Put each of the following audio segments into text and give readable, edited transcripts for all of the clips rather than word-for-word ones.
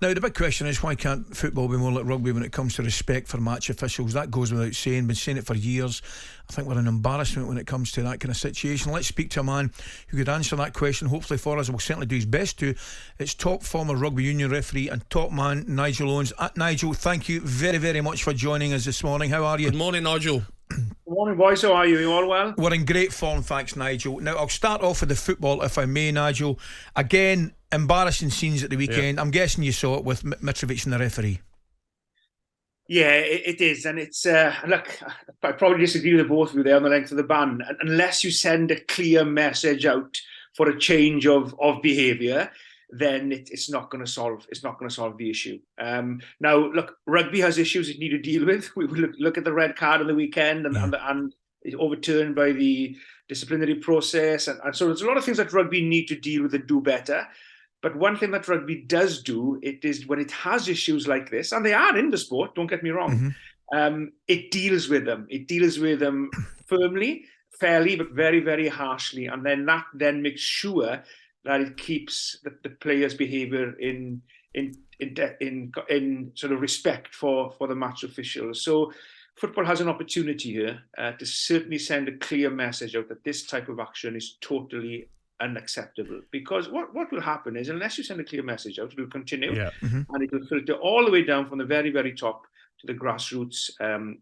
Now, the big question is, why can't football be more like rugby when it comes to respect for match officials? That goes without saying. Been saying it for years. I think we're an embarrassment when it comes to that kind of situation. Let's speak to a man who could answer that question, hopefully for us. Will certainly do his best to. It's top former rugby union referee and top man Nigel Jones. Nigel, thank you very, very much for joining us this morning. How are you? Good morning, Nigel. Good morning, boys. How are you? You all well? We're in great form, thanks, Nigel. Now, I'll start off with the football, if I may, Nigel. Again, embarrassing scenes at the weekend. Yeah. I'm guessing you saw it with Mitrovic and the referee. Yeah, it is. And it's, look, I probably disagree with both of you there on the length of the ban. Unless you send a clear message out for a change of behaviour, then it's not going to solve the issue. Now, look, rugby has issues it need to deal with. We look at the red card on the weekend and overturned by the disciplinary process, and so there's a lot of things that rugby need to deal with and do better. But one thing that rugby does do, it is when it has issues like this, and they are in the sport, don't get me wrong, it deals with them. It deals with them firmly, fairly, but very, very harshly, and then that makes sure that it keeps the players' behaviour in sort of respect for the match officials. So football has an opportunity here to certainly send a clear message out that this type of action is totally unacceptable. Because what will happen is, unless you send a clear message out, it will continue, and it will filter all the way down from the very, very top to the grassroots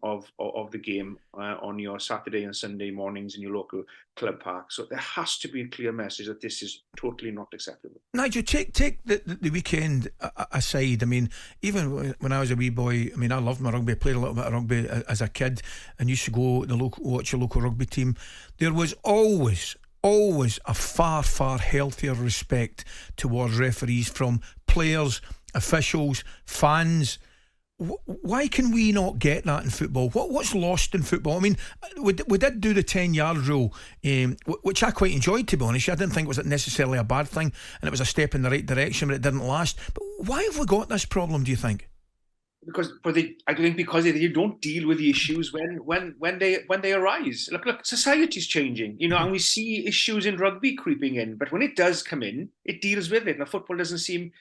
of the game on your Saturday and Sunday mornings in your local club park. So there has to be a clear message that this is totally not acceptable. Nigel, take the weekend aside. I mean, even when I was a wee boy, I mean, I loved my rugby. I played a little bit of rugby as a kid and used to go watch your local rugby team. There was always a far, far healthier respect towards referees from players, officials, fans. Why can we not get that in football? What's lost in football? I mean, we did do the 10-yard rule, which I quite enjoyed, to be honest. I didn't think it was necessarily a bad thing, and it was a step in the right direction, but it didn't last. But why have we got this problem, do you think? Because they don't deal with the issues when they arise. Look, society's changing, and we see issues in rugby creeping in. But when it does come in, it deals with it. Now, football doesn't seem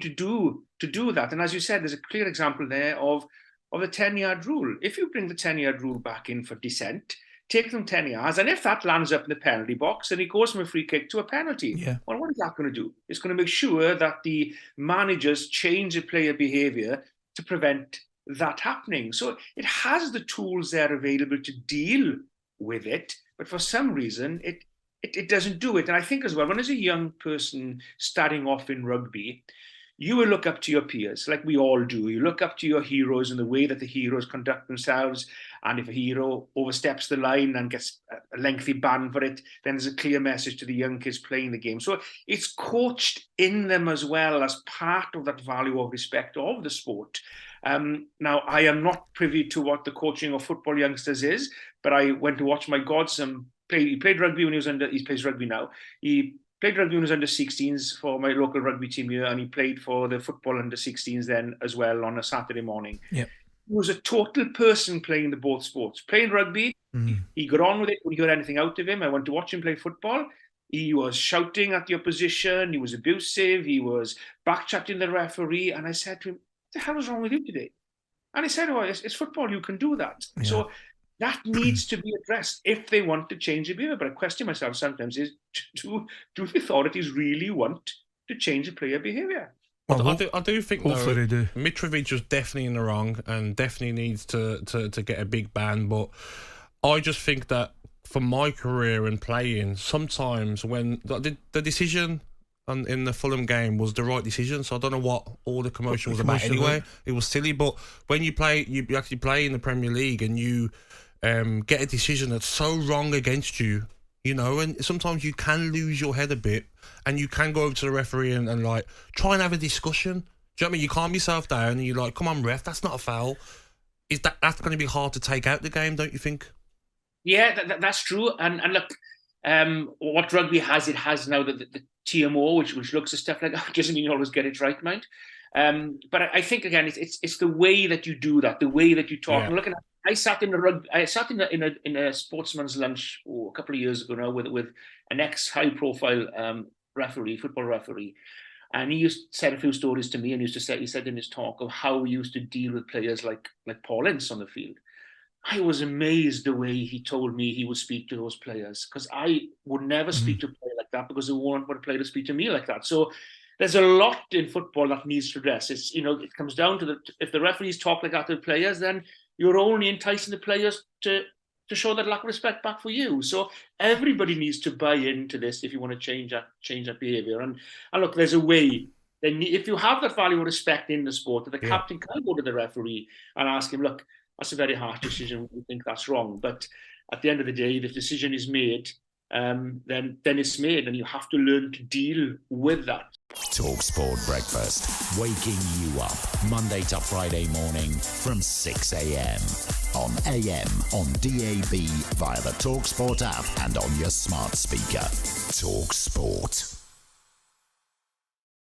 to do that. And as you said, there's a clear example there of the 10-yard rule. If you bring the 10-yard rule back in for dissent, take them 10 yards, and if that lands up in the penalty box, then it goes from a free kick to a penalty. Yeah. Well, what is that going to do? It's going to make sure that the managers change the player behaviour to prevent that happening. So it has the tools there available to deal with it, but for some reason it doesn't do it. And I think as well, when as a young person starting off in rugby, you will look up to your peers, like we all do. You look up to your heroes and the way that the heroes conduct themselves. And if a hero oversteps the line and gets a lengthy ban for it, then there's a clear message to the young kids playing the game. So it's coached in them as well as part of that value of respect of the sport. Now, I am not privy to what the coaching of football youngsters is, but I went to watch my godson play. He played rugby when he plays rugby now. He played rugby when he was under 16s for my local rugby team here, and he played for the football under 16s then as well on a Saturday morning. Yep. He was a total person playing the both sports. Playing rugby, he got on with it. When you heard anything out of him, I went to watch him play football. He was shouting at the opposition. He was abusive. He was back-chatting the referee. And I said to him, what the hell is wrong with you today? And he said, oh, it's football. You can do that. Yeah. So that needs to be addressed if they want to change the behaviour. But I question myself sometimes is, do the authorities really want to change the player behaviour? Well, I do think Mitrovic was definitely in the wrong and definitely needs to get a big ban. But I just think that for my career and playing, sometimes when the decision in the Fulham game was the right decision, so I don't know what all the commotion was about anyway. It was silly, but when you actually play in the Premier League and you get a decision that's so wrong against you, and sometimes you can lose your head a bit and you can go over to the referee and like try and have a discussion. Do you know what I mean? You calm yourself down and you're like, come on, ref, that's not a foul. That's going to be hard to take out the game, don't you think? Yeah, that's true. And look, what rugby has, it has now the TMO, which looks at stuff like that. Doesn't mean you always get it right, mind. But I think again, it's the way that you do that, the way that you talk. Yeah. And looking at, I sat in a sportsman's lunch a couple of years ago now with an ex high profile football referee, And he said a few stories to me, and he said in his talk of how he used to deal with players like Paul Ince on the field. I was amazed the way he told me he would speak to those players, because I would never speak to a player like that, because I won't want a player to speak to me like that. So there's a lot in football that needs to address. It's, it comes down to if the referees talk like that to the players, then you're only enticing the players to show that lack of respect back for you. So everybody needs to buy into this if you want to change that behaviour. And look, there's a way. Then if you have that value of respect in the sport, the captain can go to the referee and ask him, look, that's a very harsh decision. We think that's wrong. But at the end of the day, the decision is made, then it's made, and you have to learn to deal with that. talkSPORT Breakfast, waking you up Monday to Friday morning from 6 a.m. on AM, on DAB, via the talkSPORT app and on your smart speaker. talkSPORT.